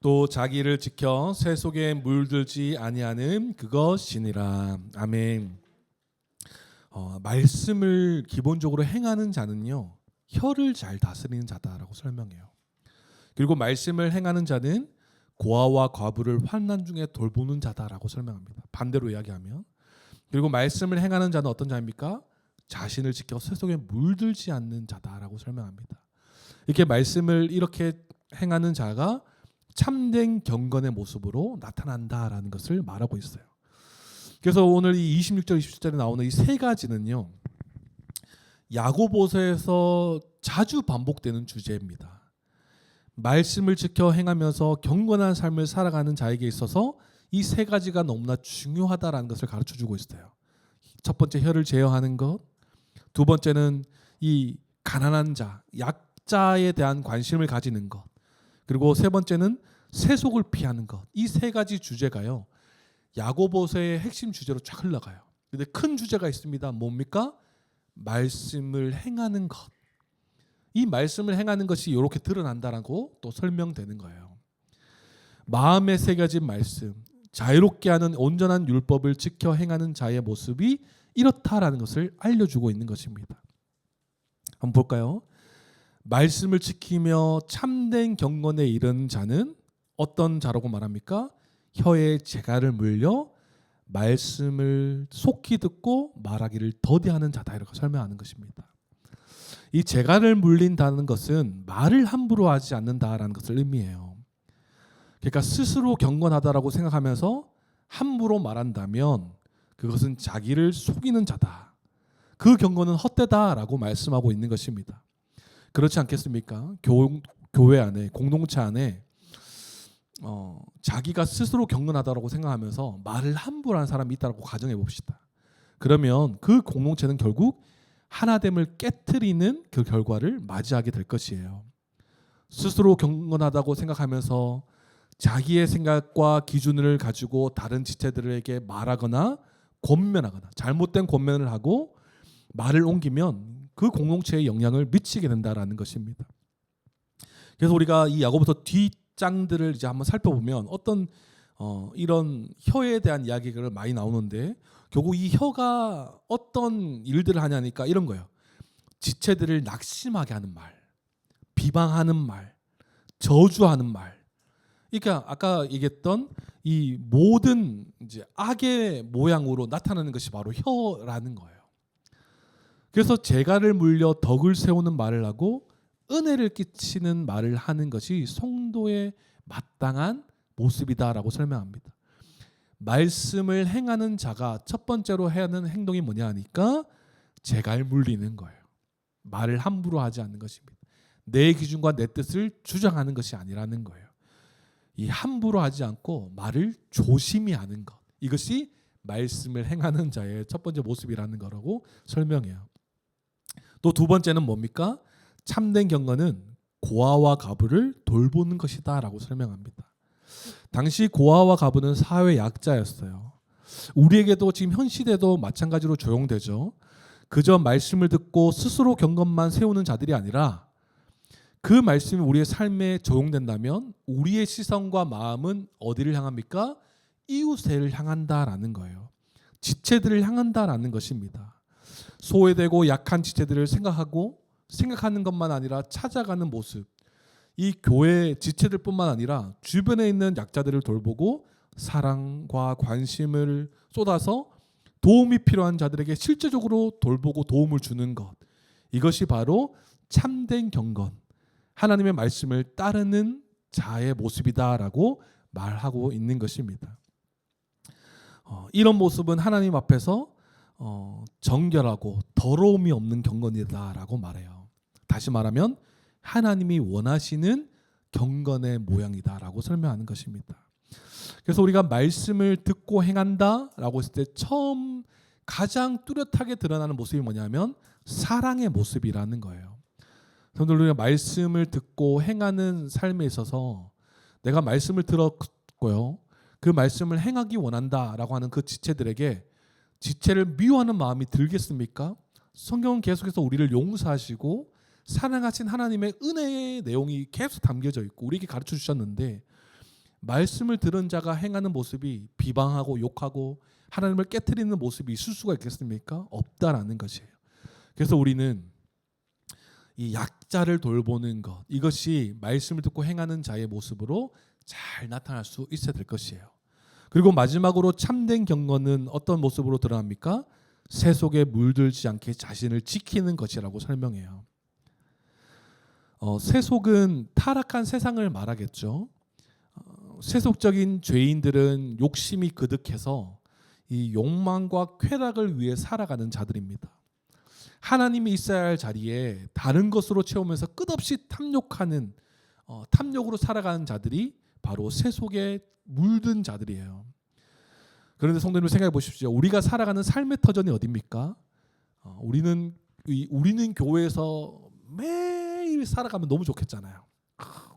또 자기를 지켜 새 속에 물들지 아니하는 그것이니라. 아멘. 말씀을 기본적으로 행하는 자는요, 혀를 잘 다스리는 자다라고 설명해요. 그리고 말씀을 행하는 자는 고아와 과부를 환난 중에 돌보는 자다라고 설명합니다. 반대로 이야기하면. 그리고 말씀을 행하는 자는 어떤 자입니까? 자신을 지켜 새 속에 물들지 않는 자다라고 설명합니다. 이렇게 말씀을 이렇게 행하는 자가 참된 경건의 모습으로 나타난다라는 것을 말하고 있어요. 그래서 오늘 이 26절 27절에 나오는 이 세 가지는요, 야고보서에서 자주 반복되는 주제입니다. 말씀을 지켜 행하면서 경건한 삶을 살아가는 자에게 있어서 이 세 가지가 너무나 중요하다라는 것을 가르쳐주고 있어요. 첫 번째, 혀를 제어하는 것. 두 번째는 이 가난한 자, 약자에 대한 관심을 가지는 것. 그리고 세 번째는 세속을 피하는 것. 이 세 가지 주제가요, 야고보서의 핵심 주제로 쫙 흘러가요. 근데 큰 주제가 있습니다. 뭡니까? 말씀을 행하는 것. 이 말씀을 행하는 것이 이렇게 드러난다라고 또 설명되는 거예요. 마음에 새겨진 말씀, 자유롭게 하는 온전한 율법을 지켜 행하는 자의 모습이 이렇다라는 것을 알려주고 있는 것입니다. 한번 볼까요? 말씀을 지키며 참된 경건에 이르는 자는 어떤 자라고 말합니까? 혀에 재갈을 물려 말씀을 속히 듣고 말하기를 더디하는 자다, 이렇게 설명하는 것입니다. 이 재갈을 물린다는 것은 말을 함부로 하지 않는다라는 것을 의미해요. 그러니까 스스로 경건하다라고 생각하면서 함부로 말한다면 그것은 자기를 속이는 자다. 그 경고는 헛되다라고 말씀하고 있는 것입니다. 그렇지 않겠습니까? 교회 안에, 공동체 안에 자기가 스스로 경건하다고 생각하면서 말을 함부로 하는 사람이 있다고 가정해 봅시다. 그러면 그 공동체는 결국 하나됨을 깨트리는 그 결과를 맞이하게 될 것이에요. 스스로 경건하다고 생각하면서 자기의 생각과 기준을 가지고 다른 지체들에게 말하거나 권면하거나 잘못된 권면을 하고 말을 옮기면 그 공동체에 영향을 미치게 된다라는 것입니다. 그래서 우리가 이 야고보서 뒷장들을 이제 한번 살펴보면 어떤 이런 혀에 대한 이야기가 많이 나오는데 결국 이 혀가 어떤 일들을 하냐니까 이런 거예요. 지체들을 낙심하게 하는 말, 비방하는 말, 저주하는 말. 그러니까 아까 얘기했던 이 모든 이제 악의 모양으로 나타나는 것이 바로 혀라는 거예요. 그래서 재갈을 물려 덕을 세우는 말을 하고 은혜를 끼치는 말을 하는 것이 성도의 마땅한 모습이다라고 설명합니다. 말씀을 행하는 자가 첫 번째로 해야 하는 행동이 뭐냐 하니까 재갈 물리는 거예요. 말을 함부로 하지 않는 것입니다. 내 기준과 내 뜻을 주장하는 것이 아니라는 거예요. 이 함부로 하지 않고 말을 조심히 하는 것. 이것이 말씀을 행하는 자의 첫 번째 모습이라는 거라고 설명해요. 또 두 번째는 뭡니까? 참된 경건은 고아와 과부를 돌보는 것이다 라고 설명합니다. 당시 고아와 과부는 사회 약자였어요. 우리에게도 지금 현 시대도 마찬가지로 적용되죠. 그저 말씀을 듣고 스스로 경건만 세우는 자들이 아니라 그 말씀이 우리의 삶에 적용된다면 우리의 시선과 마음은 어디를 향합니까? 이웃을 향한다라는 거예요. 지체들을 향한다라는 것입니다. 소외되고 약한 지체들을 생각하는 것만 아니라 찾아가는 모습. 이 교회 지체들뿐만 아니라 주변에 있는 약자들을 돌보고 사랑과 관심을 쏟아서 도움이 필요한 자들에게 실제적으로 돌보고 도움을 주는 것. 이것이 바로 참된 경건, 하나님의 말씀을 따르는 자의 모습이다라고 말하고 있는 것입니다. 이런 모습은 하나님 앞에서 정결하고 더러움이 없는 경건이다라고 말해요. 다시 말하면 하나님이 원하시는 경건의 모양이다라고 설명하는 것입니다. 그래서 우리가 말씀을 듣고 행한다라고 했을 때 처음 가장 뚜렷하게 드러나는 모습이 뭐냐면 사랑의 모습이라는 거예요. 여러분들 우리가 말씀을 듣고 행하는 삶에 있어서 내가 말씀을 들었고요. 그 말씀을 행하기 원한다라고 하는 그 지체들에게 지체를 미워하는 마음이 들겠습니까? 성경은 계속해서 우리를 용서하시고 사랑하신 하나님의 은혜의 내용이 계속 담겨져 있고 우리에게 가르쳐 주셨는데 말씀을 들은 자가 행하는 모습이 비방하고 욕하고 하나님을 깨트리는 모습이 있을 수가 있겠습니까? 없다라는 것이에요. 그래서 우리는 이 약자를 돌보는 것, 이것이 말씀을 듣고 행하는 자의 모습으로 잘 나타날 수 있어야 될 것이에요. 그리고 마지막으로 참된 경건은 어떤 모습으로 드러납니까? 세속에 물들지 않게 자신을 지키는 것이라고 설명해요. 세속은 타락한 세상을 말하겠죠. 세속적인 죄인들은 욕심이 그득해서 이 욕망과 쾌락을 위해 살아가는 자들입니다. 하나님이 있어야 할 자리에 다른 것으로 채우면서 끝없이 탐욕하는 탐욕으로 살아가는 자들이 바로 세속에 물든 자들이에요. 그런데 성도님 생각해 보십시오. 우리가 살아가는 삶의 터전이 어디입니까? 우리는 교회에서 매일 살아가면 너무 좋겠잖아요.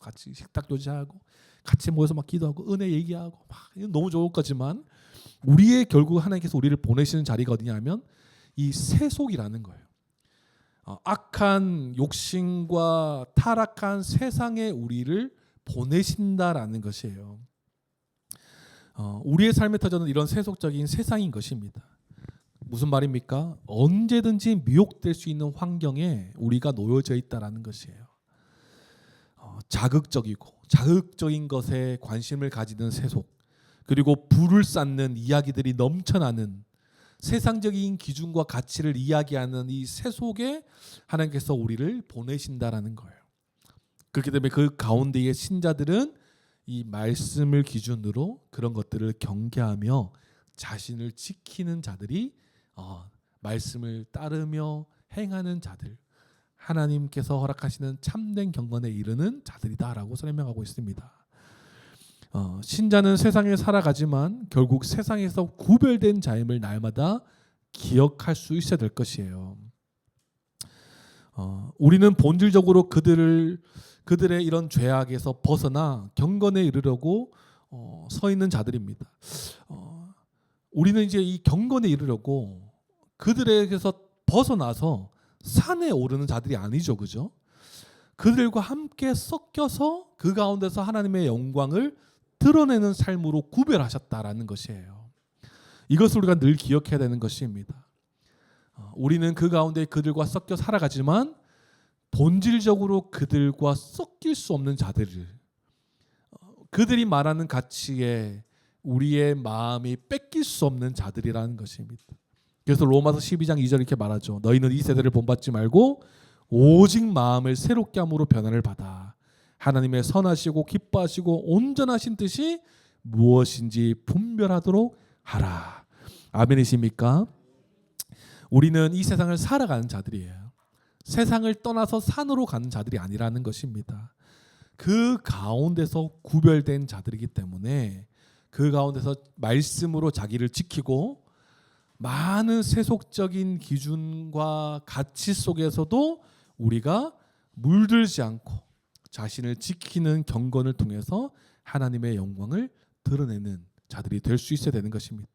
같이 식탁 교제하고 같이 모여서 막 기도하고 은혜 얘기하고 막 너무 좋을 거지만 우리의 결국 하나님께서 우리를 보내시는 자리가 어디냐면 이 세속이라는 거예요. 악한 욕심과 타락한 세상에 우리를 보내신다라는 것이에요. 우리의 삶의 터전은 이런 세속적인 세상인 것입니다. 무슨 말입니까? 언제든지 미혹될 수 있는 환경에 우리가 놓여져 있다라는 것이에요. 자극적인 것에 관심을 가지는 세속, 그리고 불을 쌓는 이야기들이 넘쳐나는 세상적인 기준과 가치를 이야기하는 이 세속에 하나님께서 우리를 보내신다라는 거예요. 그렇기 때문에 그 가운데의 신자들은 이 말씀을 기준으로 그런 것들을 경계하며 자신을 지키는 자들이 말씀을 따르며 행하는 자들, 하나님께서 허락하시는 참된 경건에 이르는 자들이다라고 설명하고 있습니다. 신자는 세상에 살아가지만 결국 세상에서 구별된 자임을 날마다 기억할 수 있어야 될 것이에요. 우리는 본질적으로 그들의 이런 죄악에서 벗어나 경건에 이르려고 서 있는 자들입니다. 우리는 이제 이 경건에 이르려고 그들에게서 벗어나서 산에 오르는 자들이 아니죠, 그죠? 그들과 함께 섞여서 그 가운데서 하나님의 영광을 드러내는 삶으로 구별하셨다라는 것이에요. 이것을 우리가 늘 기억해야 되는 것입니다. 우리는 그 가운데 그들과 섞여 살아가지만 본질적으로 그들과 섞일 수 없는 자들을, 그들이 말하는 가치에 우리의 마음이 뺏길 수 없는 자들이라는 것입니다. 그래서 로마서 12장 2절 이렇게 말하죠. 너희는 이 세대를 본받지 말고 오직 마음을 새롭게 함으로 변화를 받아 하나님의 선하시고 기뻐하시고 온전하신 뜻이 무엇인지 분별하도록 하라. 아멘이십니까? 우리는 이 세상을 살아가는 자들이에요. 세상을 떠나서 산으로 가는 자들이 아니라는 것입니다. 그 가운데서 구별된 자들이기 때문에 그 가운데서 말씀으로 자기를 지키고 많은 세속적인 기준과 가치 속에서도 우리가 물들지 않고 자신을 지키는 경건을 통해서 하나님의 영광을 드러내는 자들이 될 수 있어야 되는 것입니다.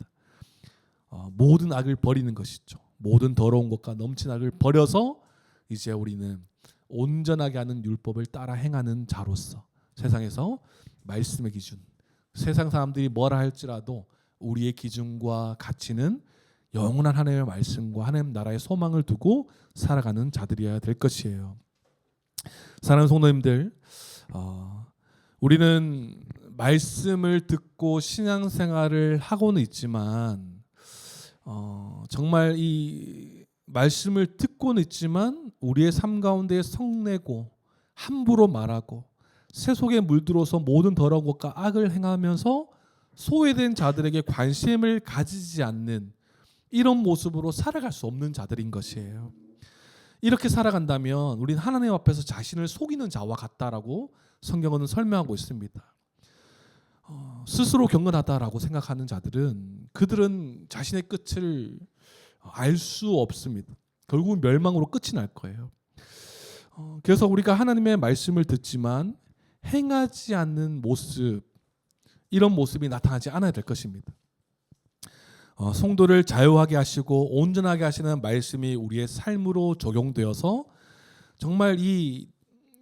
모든 악을 버리는 것이죠. 모든 더러운 것과 넘친 악을 버려서 이제 우리는 온전하게 하는 율법을 따라 행하는 자로서 세상에서 말씀의 기준, 세상 사람들이 뭐라 할지라도 우리의 기준과 가치는 영원한 하나님의 말씀과 하나님 나라의 소망을 두고 살아가는 자들이어야 될 것이에요. 사랑하는 성도님들, 우리는 말씀을 듣고 신앙생활을 하고는 있지만 정말 이 말씀을 듣고는 있지만 우리의 삶 가운데 성내고 함부로 말하고 세속에 물들어서 모든 더러운 것과 악을 행하면서 소외된 자들에게 관심을 가지지 않는 이런 모습으로 살아갈 수 없는 자들인 것이에요. 이렇게 살아간다면 우리는 하나님 앞에서 자신을 속이는 자와 같다라고 성경은 설명하고 있습니다. 스스로 경건하다라고 생각하는 자들은 그들은 자신의 끝을 알 수 없습니다. 결국은 멸망으로 끝이 날 거예요. 그래서 우리가 하나님의 말씀을 듣지만 행하지 않는 모습, 이런 모습이 나타나지 않아야 될 것입니다. 성도를 자유하게 하시고 온전하게 하시는 말씀이 우리의 삶으로 적용되어서 정말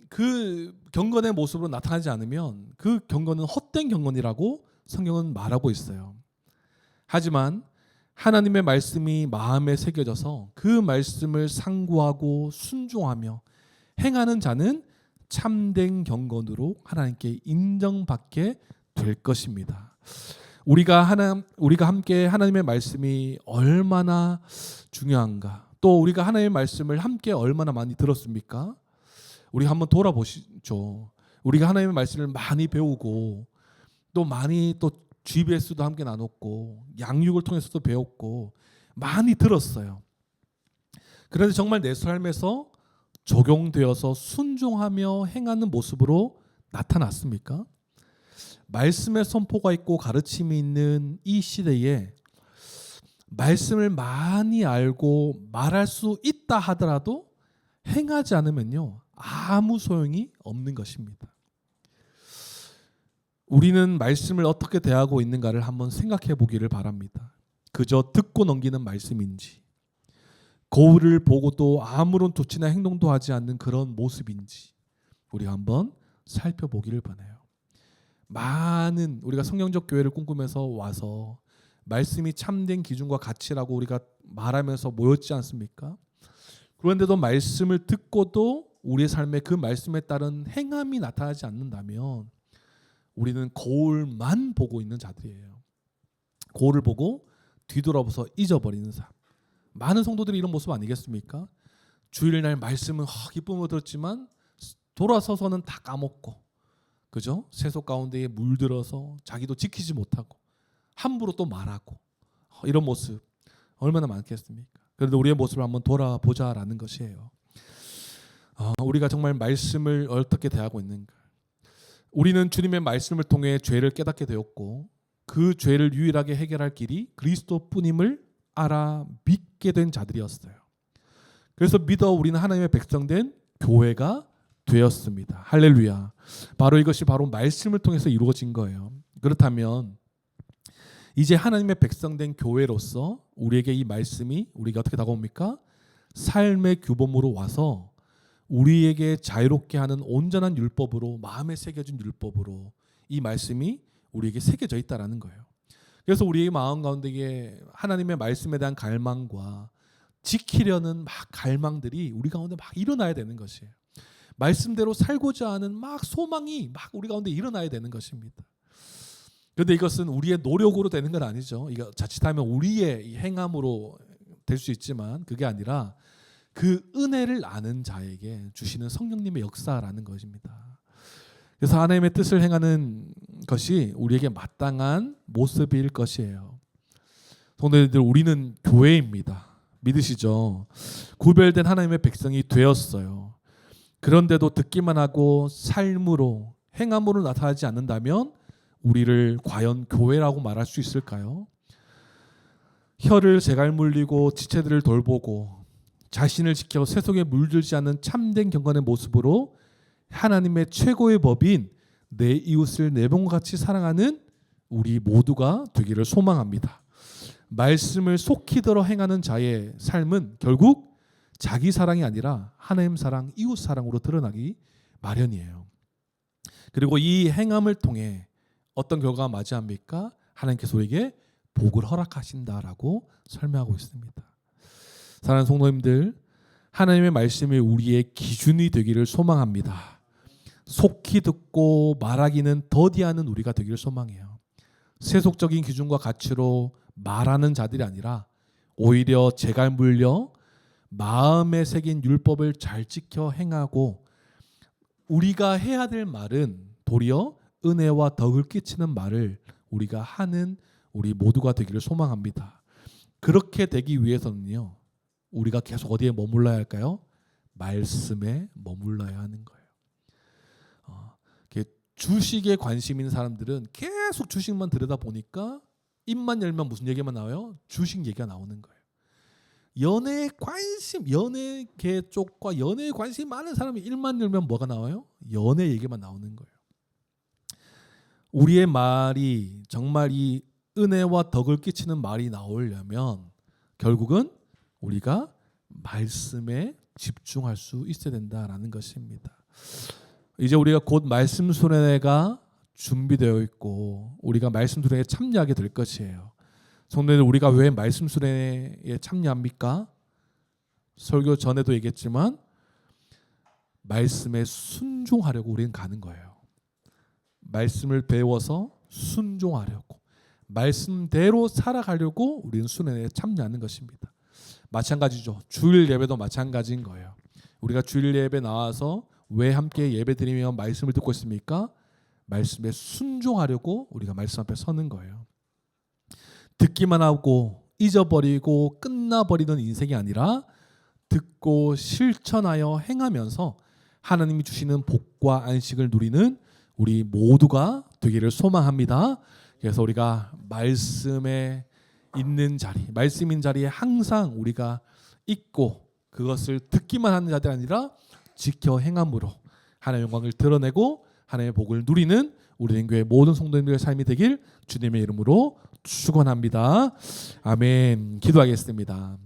그 경건의 모습으로 나타나지 않으면 그 경건은 헛된 경건이라고 성경은 말하고 있어요. 하지만 하나님의 말씀이 마음에 새겨져서 그 말씀을 상고하고 순종하며 행하는 자는 참된 경건으로 하나님께 인정받게 될 것입니다. 우리가 함께 하나님의 말씀이 얼마나 중요한가, 또 우리가 하나님의 말씀을 함께 얼마나 많이 들었습니까? 우리 한번 돌아보시죠. 우리가 하나님의 말씀을 많이 배우고 또 많이 또 GBS도 함께 나눴고 양육을 통해서도 배웠고 많이 들었어요. 그런데 정말 내 삶에서 적용되어서 순종하며 행하는 모습으로 나타났습니까? 말씀의 선포가 있고 가르침이 있는 이 시대에 말씀을 많이 알고 말할 수 있다 하더라도 행하지 않으면요 아무 소용이 없는 것입니다. 우리는 말씀을 어떻게 대하고 있는가를 한번 생각해 보기를 바랍니다. 그저 듣고 넘기는 말씀인지, 거울을 보고도 아무런 조치나 행동도 하지 않는 그런 모습인지 우리가 한번 살펴보기를 바라요. 많은 우리가 성경적 교회를 꿈꾸면서 와서 말씀이 참된 기준과 가치라고 우리가 말하면서 모였지 않습니까? 그런데도 말씀을 듣고도 우리의 삶에 그 말씀에 따른 행함이 나타나지 않는다면 우리는 거울만 보고 있는 자들이에요. 거울을 보고 뒤돌아보서 잊어버리는 삶. 많은 성도들이 이런 모습 아니겠습니까? 주일날 말씀은 기쁨으로 들었지만 돌아서서는 다 까먹고, 그죠? 세속 가운데에 물들어서 자기도 지키지 못하고 함부로 또 말하고 이런 모습 얼마나 많겠습니까? 그런데 우리의 모습을 한번 돌아보자라는 것이에요. 우리가 정말 말씀을 어떻게 대하고 있는가? 우리는 주님의 말씀을 통해 죄를 깨닫게 되었고 그 죄를 유일하게 해결할 길이 그리스도뿐임을 알아 믿게 된 자들이었어요. 그래서 믿어 우리는 하나님의 백성된 교회가 되었습니다. 할렐루야. 바로 이것이 바로 말씀을 통해서 이루어진 거예요. 그렇다면 이제 하나님의 백성된 교회로서 우리에게 이 말씀이 우리가 어떻게 다가옵니까? 삶의 규범으로 와서 우리에게 자유롭게 하는 온전한 율법으로, 마음에 새겨진 율법으로 이 말씀이 우리에게 새겨져 있다라는 거예요. 그래서 우리의 마음 가운데에 하나님의 말씀에 대한 갈망과 지키려는 막 갈망들이 우리 가운데 막 일어나야 되는 것이에요. 말씀대로 살고자 하는 막 소망이 막 우리 가운데 일어나야 되는 것입니다. 그런데 이것은 우리의 노력으로 되는 건 아니죠. 이거 자칫하면 우리의 행함으로 될 수 있지만 그게 아니라 그 은혜를 아는 자에게 주시는 성령님의 역사라는 것입니다. 그래서 하나님의 뜻을 행하는 것이 우리에게 마땅한 모습일 것이에요. 성도님들, 우리는 교회입니다. 믿으시죠? 구별된 하나님의 백성이 되었어요. 그런데도 듣기만 하고 삶으로, 행함으로 나타나지 않는다면 우리를 과연 교회라고 말할 수 있을까요? 혀를 제갈 물리고 지체들을 돌보고 자신을 지켜 세속에 물들지 않는 참된 경건의 모습으로 하나님의 최고의 법인 내 이웃을 내 몸과 같이 사랑하는 우리 모두가 되기를 소망합니다. 말씀을 속히 들어 행하는 자의 삶은 결국 자기 사랑이 아니라 하나님 사랑, 이웃 사랑으로 드러나기 마련이에요. 그리고 이 행함을 통해 어떤 결과가 맞이합니까? 하나님께서 우리에게 복을 허락하신다라고 설명하고 있습니다. 사랑하는 성도님들, 하나님의 말씀이 우리의 기준이 되기를 소망합니다. 속히 듣고 말하기는 더디하는 우리가 되기를 소망해요. 세속적인 기준과 가치로 말하는 자들이 아니라 오히려 제갈 물려 마음에 새긴 율법을 잘 지켜 행하고 우리가 해야 될 말은 도리어 은혜와 덕을 끼치는 말을 우리가 하는 우리 모두가 되기를 소망합니다. 그렇게 되기 위해서는요, 우리가 계속 어디에 머물러야 할까요? 말씀에 머물러야 하는 거예요. 주식에 관심 있는 사람들은 계속 주식만 들여다 보니까 입만 열면 무슨 얘기만 나와요? 주식 얘기가 나오는 거예요. 연애에 관심, 연예계 쪽과 연애에 관심 많은 사람이 입만 열면 뭐가 나와요? 연애 얘기만 나오는 거예요. 우리의 말이 정말 이 은혜와 덕을 끼치는 말이 나오려면 결국은 우리가 말씀에 집중할 수 있어야 된다라는 것입니다. 이제 우리가 곧 말씀 수련회가 준비되어 있고 우리가 말씀 수련회에 참여하게 될 것이에요. 성도님들, 우리가 왜 말씀 수련회에 참여합니까? 설교 전에도 얘기했지만 말씀에 순종하려고 우리는 가는 거예요. 말씀을 배워서 순종하려고, 말씀대로 살아가려고 우리는 수련회에 참여하는 것입니다. 마찬가지죠. 주일 예배도 마찬가지인 거예요. 우리가 주일 예배 나와서 왜 함께 예배 드리며 말씀을 듣고 있습니까? 말씀에 순종하려고 우리가 말씀 앞에 서는 거예요. 듣기만 하고 잊어버리고 끝나버리는 인생이 아니라 듣고 실천하여 행하면서 하나님이 주시는 복과 안식을 누리는 우리 모두가 되기를 소망합니다. 그래서 우리가 말씀에 있는 자리, 말씀인 자리에 항상 우리가 있고 그것을 듣기만 하는 자들이 아니라 지켜 행함으로 하나님의 영광을 드러내고 하나님의 복을 누리는 우리 교회 모든 성도님들의 삶이 되길 주님의 이름으로 축원합니다. 아멘. 기도하겠습니다.